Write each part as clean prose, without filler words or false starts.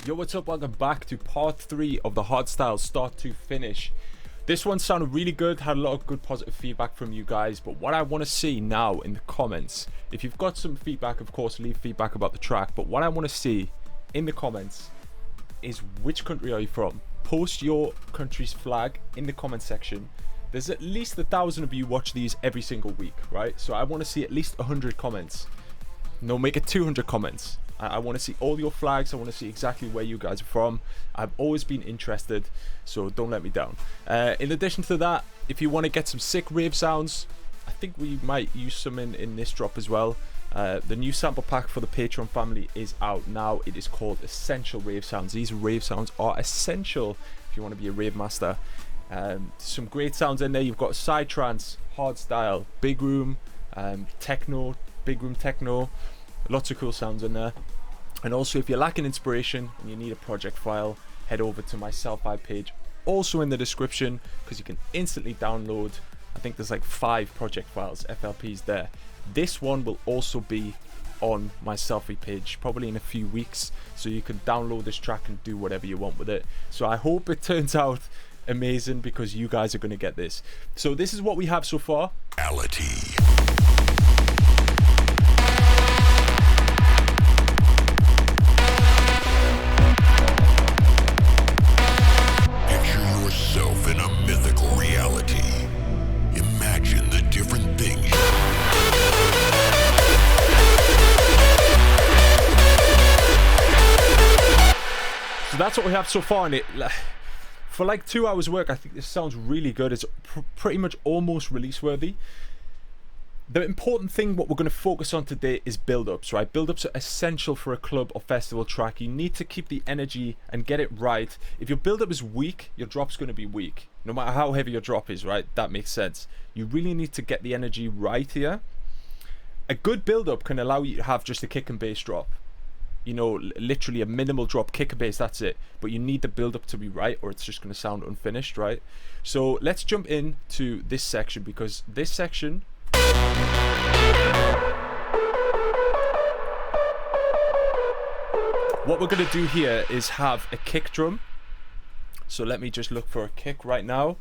Yo, what's up? Welcome back to part 3 of the HARDSTYLE start to finish. This one sounded really good, had a lot of good positive feedback from you guys, but what I want to see now in the comments, if you've got some feedback, of course, leave feedback about the track, but what I want to see in the comments is which country are you from? Post your country's flag in the comment section. There's at least 1,000 of you watch these every single week, right? So I want to see at least 100 comments. No, make it 200 comments. I want to see all your flags. I want to see exactly where you guys are from. I've always been interested, so don't let me down. In addition to that, if you want to get some sick rave sounds, I think we might use some in this drop as well. The new sample pack for the Patreon family is out now. It is called Essential Rave Sounds. These rave sounds are essential if you want to be a rave master. Some great sounds in there. You've got Psytrance, Hardstyle, Big Room, Techno, Big Room Techno. Lots of cool sounds in there. And also, if you're lacking inspiration and you need a project file, head over to my Selfie page, also in the description, because you can instantly download. I think there's like 5 project files, FLPs there. This one will also be on my Selfie page probably in a few weeks, so you can download this track and do whatever you want with it. So I hope it turns out amazing, because you guys are going to get this. So this is what we have so far. Reality. In a mythical reality, imagine the different things. So that's what we have so far in it. For like 2 hours work, I think this sounds really good. It's pretty much almost release worthy. The important thing, what we're going to focus on today, is build-ups, right? Build-ups are essential for a club or festival track. You need to keep the energy and get it right. If your build-up is weak, your drop's going to be weak. No matter how heavy your drop is, right? That makes sense. You really need to get the energy right here. A good build-up can allow you to have just a kick and bass drop. You know, literally a minimal drop, kick and bass, that's it. But you need the build-up to be right, or it's just going to sound unfinished, right? So let's jump into this section, because this section... what we're going to do here is have a kick drum. So let me just look for a kick right now.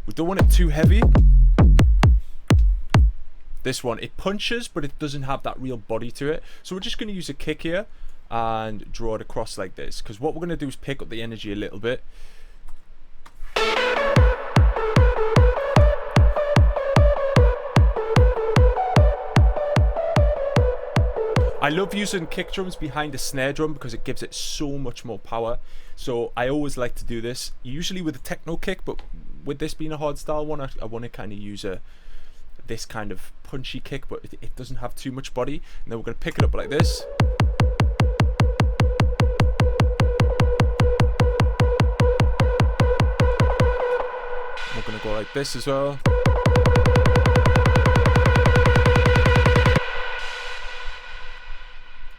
We don't want it too heavy. This one, it punches, but it doesn't have that real body to it. So we're just going to use a kick here and draw it across like this, because what we're going to do is pick up the energy a little bit. I love using kick drums behind a snare drum because it gives it so much more power. So I always like to do this, usually with a techno kick, but with this being a hardstyle one, I want to kind of use this kind of punchy kick, but it doesn't have too much body. And then we're going to pick it up like this. We're going to go like this as well.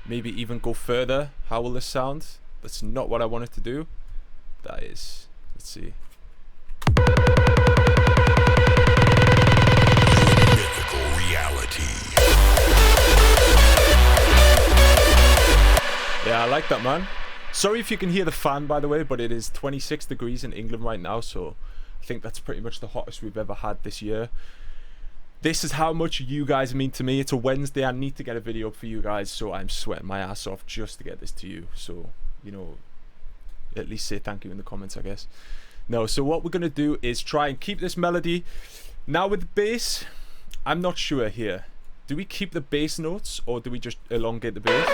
Maybe even go further. How will this sound? That's not what I wanted to do. That is, let's see. Mythical reality. Yeah, I like that, man. Sorry if you can hear the fan, by the way, but it is 26 degrees in England right now, so I think that's pretty much the hottest we've ever had this year. This is how much you guys mean to me. It's a Wednesday. I need to get a video up for you guys, so I'm sweating my ass off just to get this to you. So, you know, at least say thank you in the comments, I guess. No, so what we're going to do is try and keep this melody. Now with the bass, I'm not sure here. Do we keep the bass notes, or do we just elongate the bass?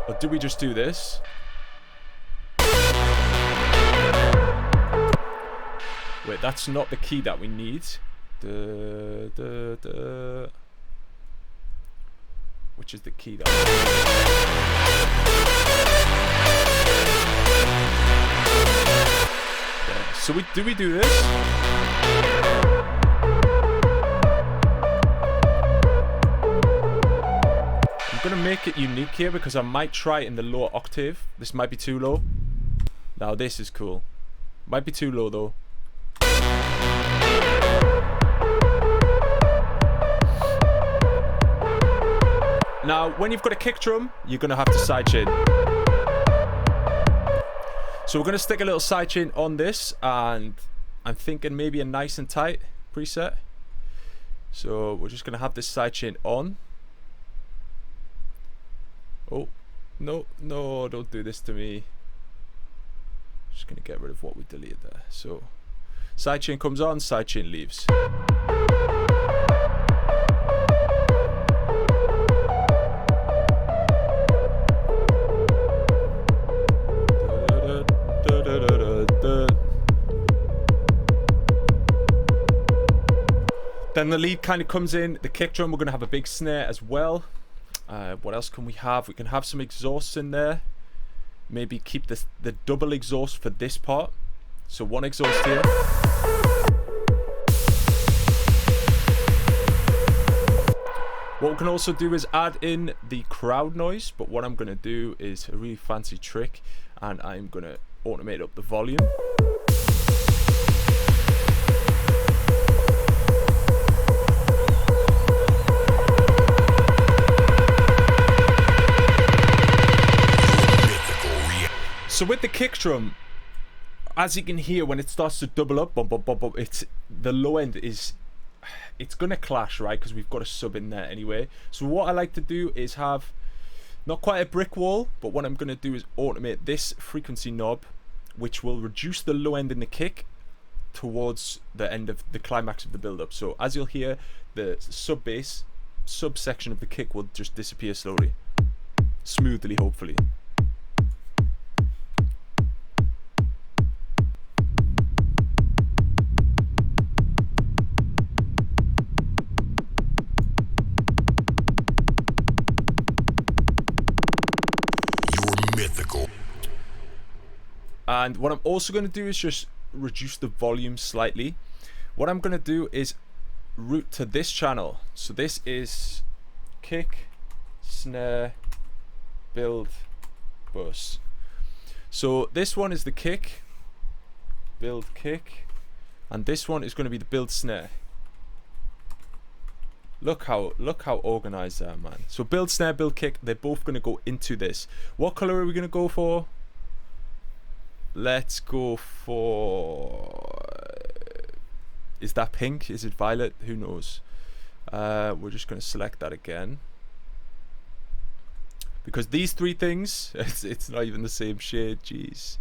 Or do we just do this? Wait, that's not the key that we need. Which is the key that yeah. So do we do this? I'm gonna make it unique here, because I might try it in the lower octave. This might be too low. Now this is cool. Might be too low though. Now, when you've got a kick drum, you're going to have to sidechain. So we're going to stick a little sidechain on this, and I'm thinking maybe a nice and tight preset. So we're just going to have this sidechain on. Oh, no, no, don't do this to me. Just going to get rid of what we deleted there. So sidechain comes on, sidechain leaves. Then the lead kind of comes in, the kick drum, we're going to have a big snare as well. What else can we have? We can have some exhausts in there. Maybe keep the double exhaust for this part. So one exhaust here. What we can also do is add in the crowd noise, but what I'm going to do is a really fancy trick, and I'm going to automate up the volume. So with the kick drum, as you can hear, when it starts to double up, bump, bump, bump, bump, it's the low end is, it's gonna clash, right? Because we've got a sub in there anyway. So what I like to do is have not quite a brick wall, but what I'm gonna do is automate this frequency knob, which will reduce the low end in the kick towards the end of the climax of the build-up. So as you'll hear, the sub bass subsection of the kick will just disappear slowly, smoothly, hopefully. And what I'm also going to do is just reduce the volume slightly. What I'm going to do is route to this channel. So this is kick, snare, build, bus. So this one is the kick, build, kick, and this one is going to be the build, snare. Look how organized they are, man. So build, snare, build, kick, they're both going to go into this. What color are we going to go for? Let's go for, is that pink? Is it violet? Who knows? We're just going to select that again, because these three things, it's not even the same shade, jeez.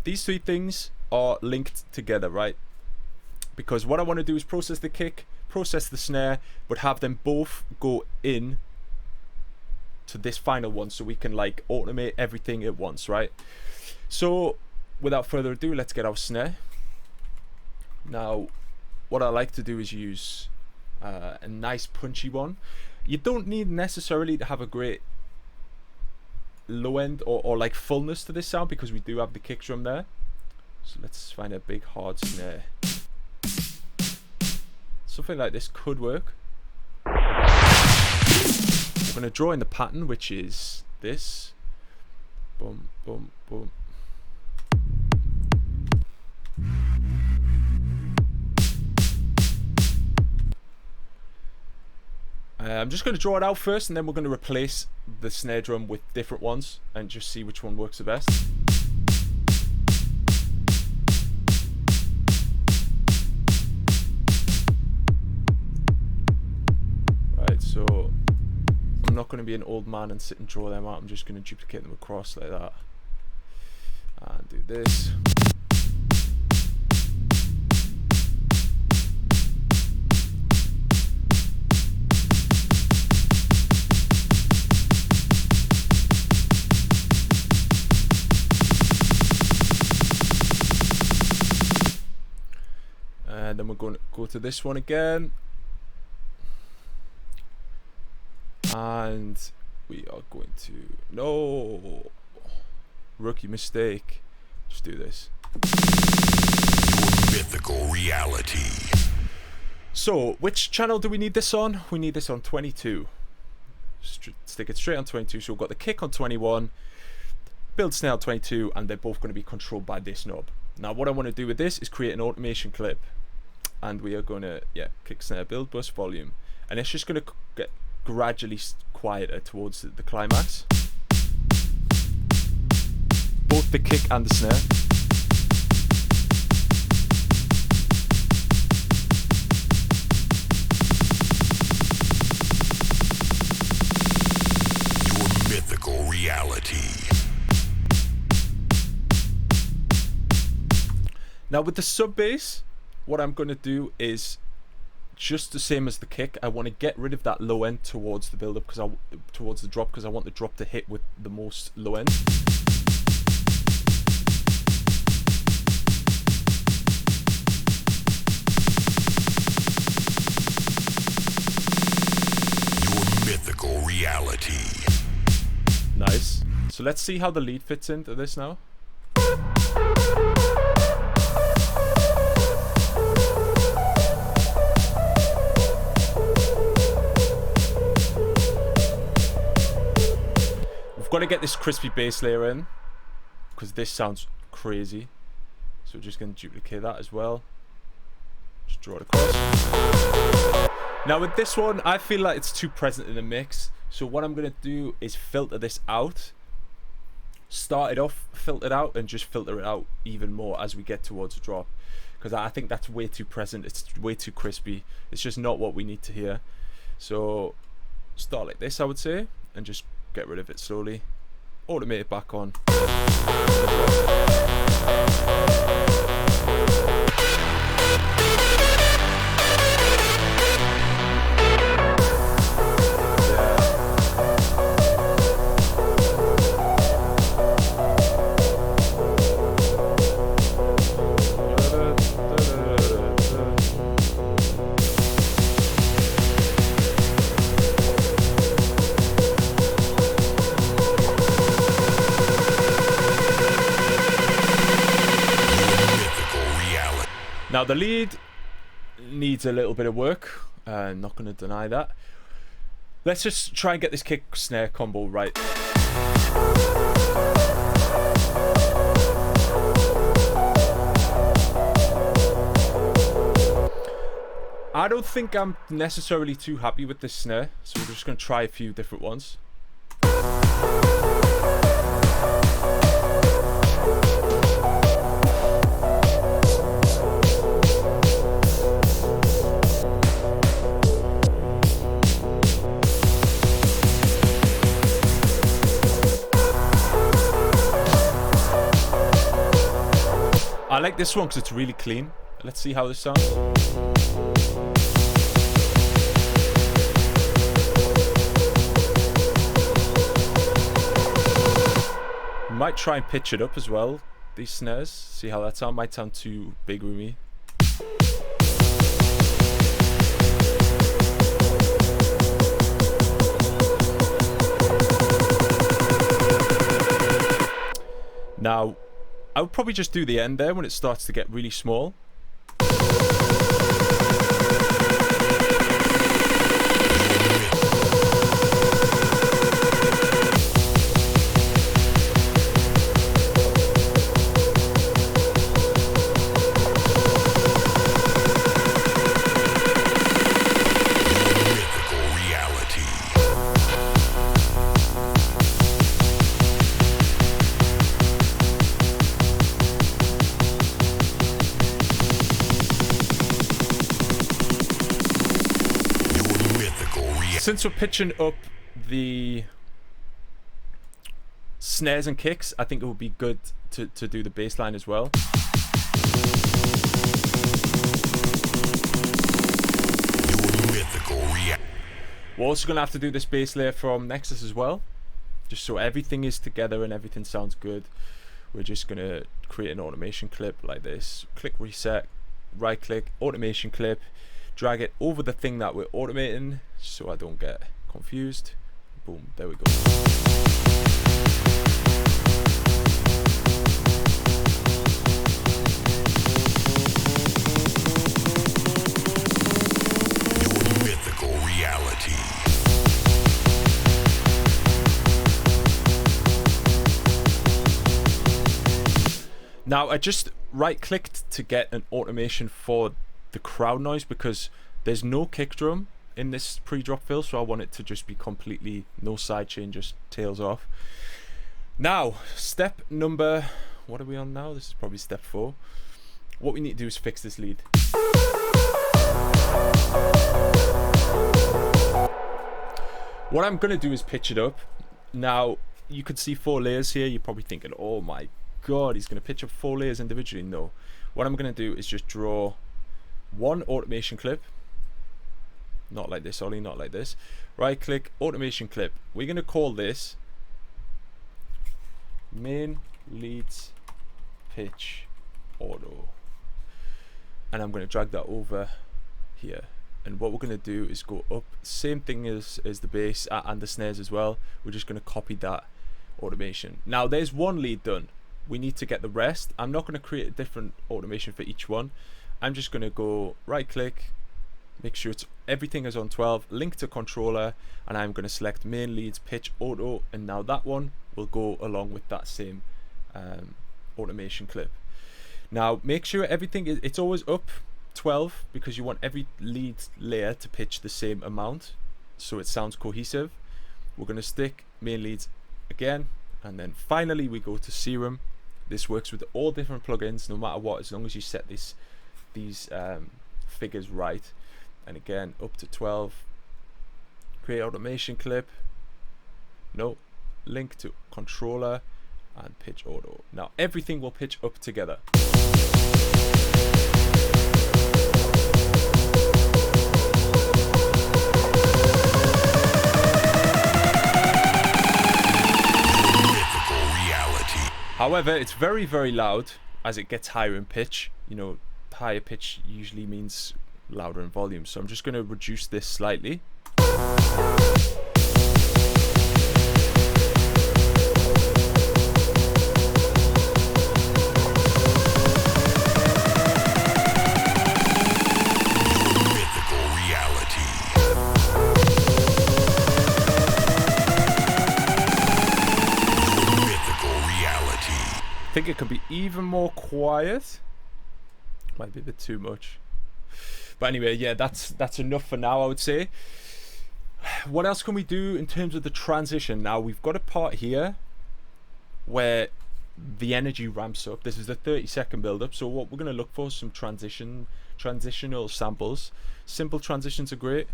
These three things are linked together, right? Because what I want to do is process the kick, process the snare, but have them both go in to this final one, so we can like automate everything at once, right? So without further ado, let's get our snare. Now what I like to do is use a nice punchy one. You don't need necessarily to have a great low end or like fullness to this sound, because we do have the kick drum there. So let's find a big hard snare. Something like this could work. I'm going to draw in the pattern, which is this. Boom, boom, boom. I'm just going to draw it out first, and then we're going to replace the snare drum with different ones and just see which one works the best. Right, so I'm not going to be an old man and sit and draw them out. I'm just going to duplicate them across like that and do this. And then we're going to go to this one again, and we are going to, no, rookie mistake, just do this. Your mythical reality. So which channel do we need this on? We need this on 22. Stick it straight on 22. So we've got the kick on 21, build snare on 22, and they're both going to be controlled by this knob. Now what I want to do with this is create an automation clip, and we are going to, yeah, kick, snare, build, bus, volume, and it's just going to get gradually quieter towards the climax. Both the kick and the snare. Your mythical reality. Now with the sub bass, what I'm going to do is just the same as the kick. I want to get rid of that low end towards the build up, towards the drop, because I want the drop to hit with the most low end. Your mythical reality. Nice. So let's see how the lead fits into this now. Got to get this crispy bass layer in, because this sounds crazy. So we're just going to duplicate that as well. Just draw it across. Now with this one, I feel like it's too present in the mix. So what I'm going to do is filter this out. Start it off, filter it out, and just filter it out even more as we get towards the drop. Because I think that's way too present. It's way too crispy. It's just not what we need to hear. So start like this, I would say, and just get rid of it slowly. Automate it back on. Now the lead needs a little bit of work, not going to deny that. Let's just try and get this kick snare combo right. I don't think I'm necessarily too happy with this snare, so we're just going to try a few different ones. I like this one because it's really clean. Let's see how this sounds. Might try and pitch it up as well, these snares. See how that sounds. Might sound too big with me. Now, I would probably just do the end there when it starts to get really small. Since we're pitching up the snares and kicks, I think it would be good to do the bass line as well. We're also going to have to do this bass layer from Nexus as well, just so everything is together and everything sounds good. We're just going to create an automation clip like this. Click reset, right click, automation clip, drag it over the thing that we're automating so I don't get confused. Boom, there we go. Your mythical reality. Now I just right clicked to get an automation for the crowd noise because there's no kick drum in this pre-drop fill, so I want it to just be completely no sidechain, just tails off. Now, step number, what are we on now? This is probably step 4. What we need to do is fix this lead. What I'm gonna do is pitch it up. Now, you could see 4 layers here. You're probably thinking, oh my god, he's gonna pitch up 4 layers individually. No. What I'm gonna do is just draw one automation clip. Not like this, Ollie, not like this. Right click, automation clip. We're gonna call this main leads pitch auto. And I'm gonna drag that over here. And what we're going to do is go up, same thing as the bass and the snares as well. We're just going to copy that automation. Now there's one lead done. We need to get the rest. I'm not going to create a different automation for each one. I'm just going to go right click, make sure everything is on 12, link to controller, and I'm going to select main leads pitch auto, and now that one will go along with that same automation clip. Now make sure everything it's always up 12, because you want every lead layer to pitch the same amount so it sounds cohesive. We're going to stick main leads again, and then finally we go to serum. This works with all different plugins no matter what, as long as you set these figures right. And again, up to 12, create automation clip, no, link to controller, and pitch auto. Now everything will pitch up together. However, it's very, very loud as it gets higher in pitch. You know, higher pitch usually means louder in volume. So I'm just going to reduce this slightly. I think it could be even more quiet. Might be a bit too much. But anyway, yeah, that's enough for now, I would say. What else can we do in terms of the transition? Now, we've got a part here where the energy ramps up. This is the 30-second build-up. So what we're going to look for is some transitional samples. Simple transitions are great.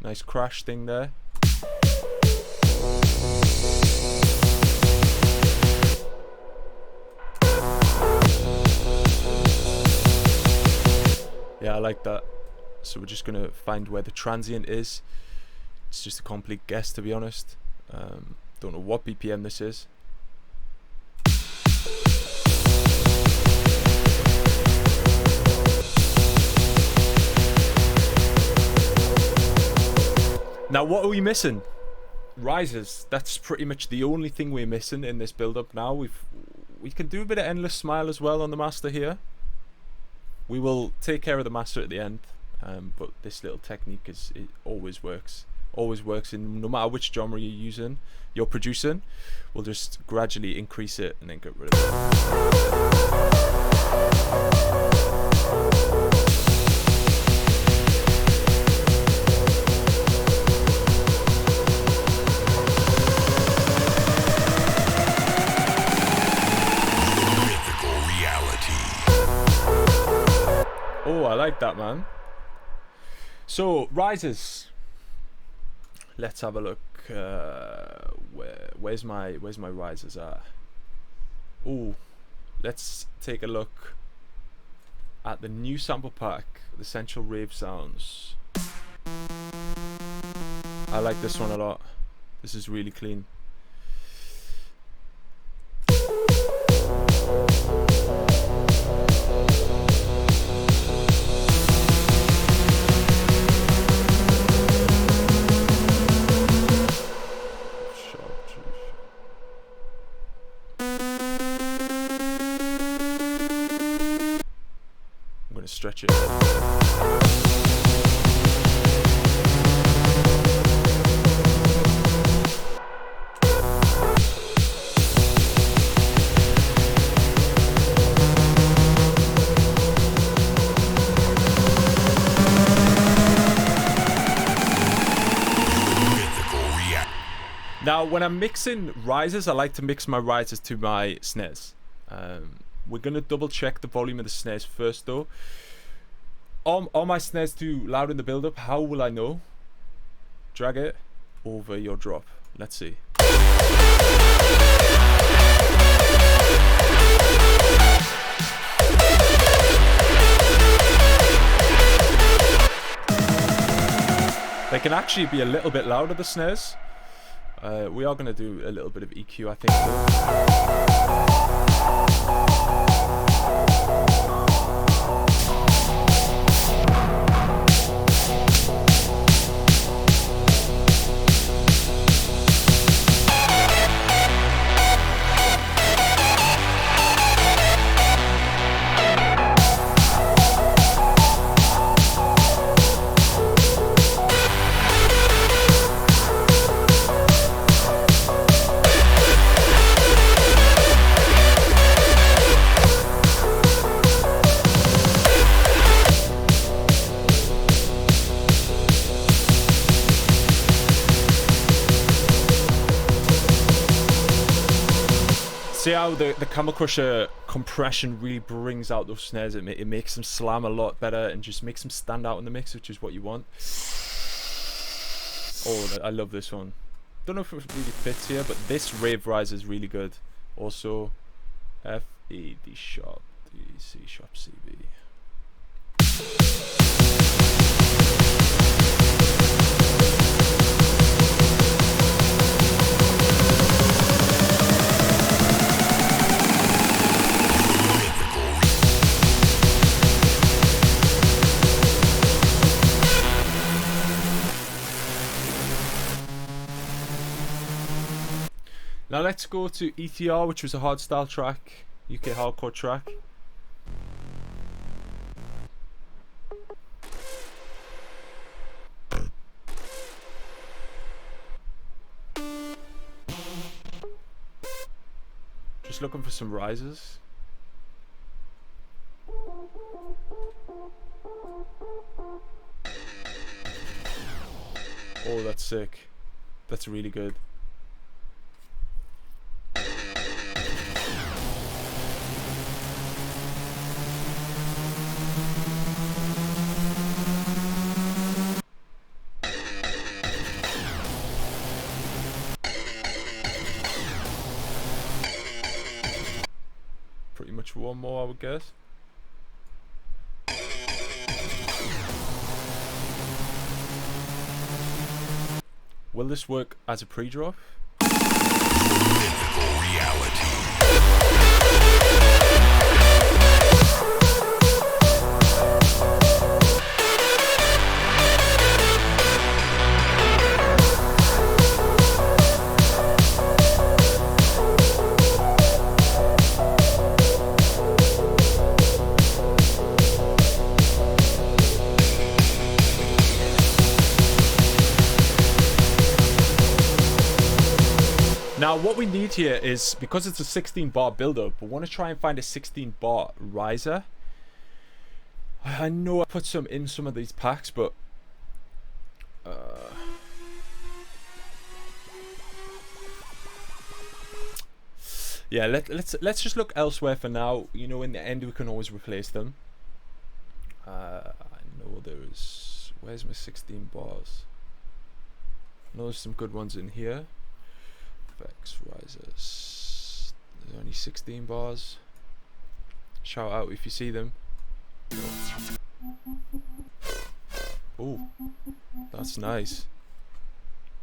Nice crash thing there. Yeah, I like that. So we're just going to find where the transient is. It's just a complete guess, to be honest. Don't know what BPM this is. Now, what are we missing? Rises. That's pretty much the only thing we're missing in this build-up now. We can do a bit of Endless Smile as well on the master here. We will take care of the master at the end, but this little technique it always works. Always works in no matter which genre you're producing. We'll just gradually increase it and then get rid of Oh, I like that, man. So, rises. Let's have a look. Where's my rises at? Oh, let's take a look at the new sample pack, the Essential Rave Sounds. I like this one a lot. This is really clean. Stretch it. Now, when I'm mixing risers, I like to mix my risers to my snares. We're gonna double check the volume of the snares first, though. Are my snares too loud in the build-up? How will I know? Drag it over your drop. Let's see. They can actually be a little bit louder, the snares. We are going to do a little bit of EQ, I think, See how the Camel Crusher compression really brings out those snares. It makes them slam a lot better and just makes them stand out in the mix, which is what you want. Oh, I love this one. Don't know if it really fits here, but this rave riser is really good. Also, F, E, D sharp, D, C sharp, C, B. Now let's go to ETR, which was a hardstyle track, UK hardcore track. Just looking for some rises. Oh, that's sick. That's really good. Pretty much one more, I would guess. Will this work as a pre-drop? Mythical reality. Now what we need here is, because it's a 16 bar build-up, we want to try and find a 16 bar riser. I know I put some in some of these packs, but yeah, let's just look elsewhere for now. You know, in the end we can always replace them. I know there's, where's my 16 bars? I know there's some good ones in here. Effects risers. There's only 16 bars. Shout out if you see them. Oh, that's nice.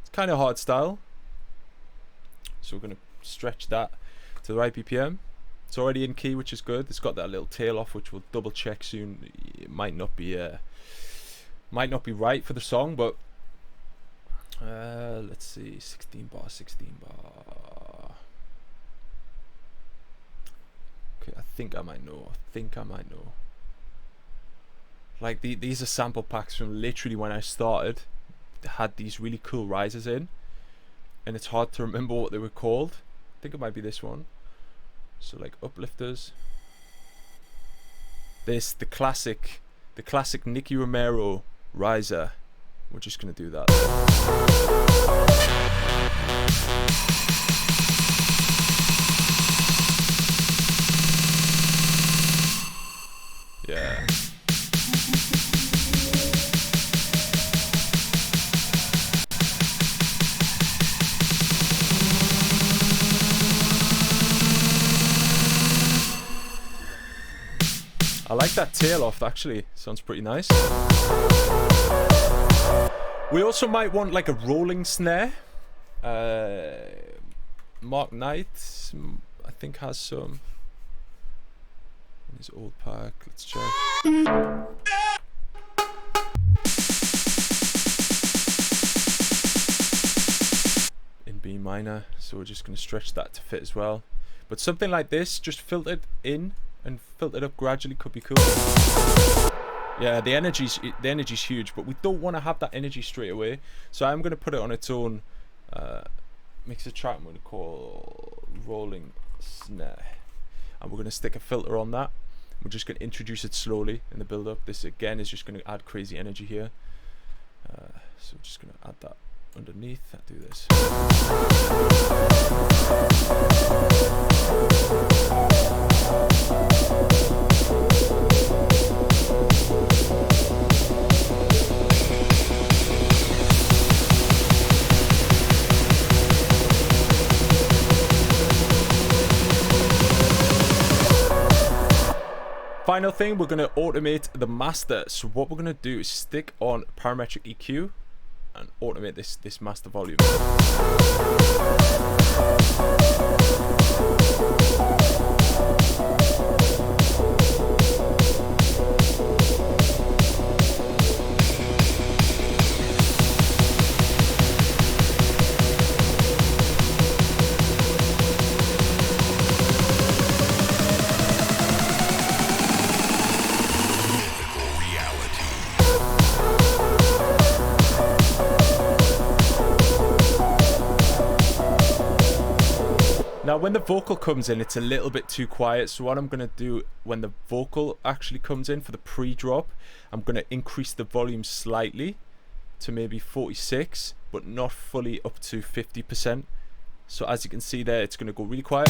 It's kind of hard style, so we're gonna stretch that to the right BPM. It's already in key, which is good. It's got that little tail off, which we'll double check soon. It might not be right for the song, but let's see. 16 bar. Okay, I think I might know. Like these are sample packs from literally when I started. They had these really cool risers in, and it's hard to remember what they were called. I think it might be this one. So like uplifters. This the classic Nicky Romero riser. We're just gonna do that. Yeah. I like that tail off, actually. Sounds pretty nice. We also might want like a rolling snare. Mark Knight, I think, has some in his old pack. Let's check. In B minor, so we're just going to stretch that to fit as well. But something like this, just filtered in and filtered up gradually, could be cool. Yeah, the energy's huge, but we don't want to have that energy straight away. So I'm going to put it on its own mixer track. I'm going to call rolling snare, and we're going to stick a filter on that. We're just going to introduce it slowly in the build up. This again is just going to add crazy energy here. So we're just going to add that underneath and do this. Final thing, we're going to automate the master. So what we're going to do is stick on parametric EQ and automate this master volume. Now when the vocal comes in, it's a little bit too quiet, so what I'm going to do when the vocal actually comes in for the pre-drop, I'm going to increase the volume slightly to maybe 46, but not fully up to 50%. So as you can see there, it's going to go really quiet.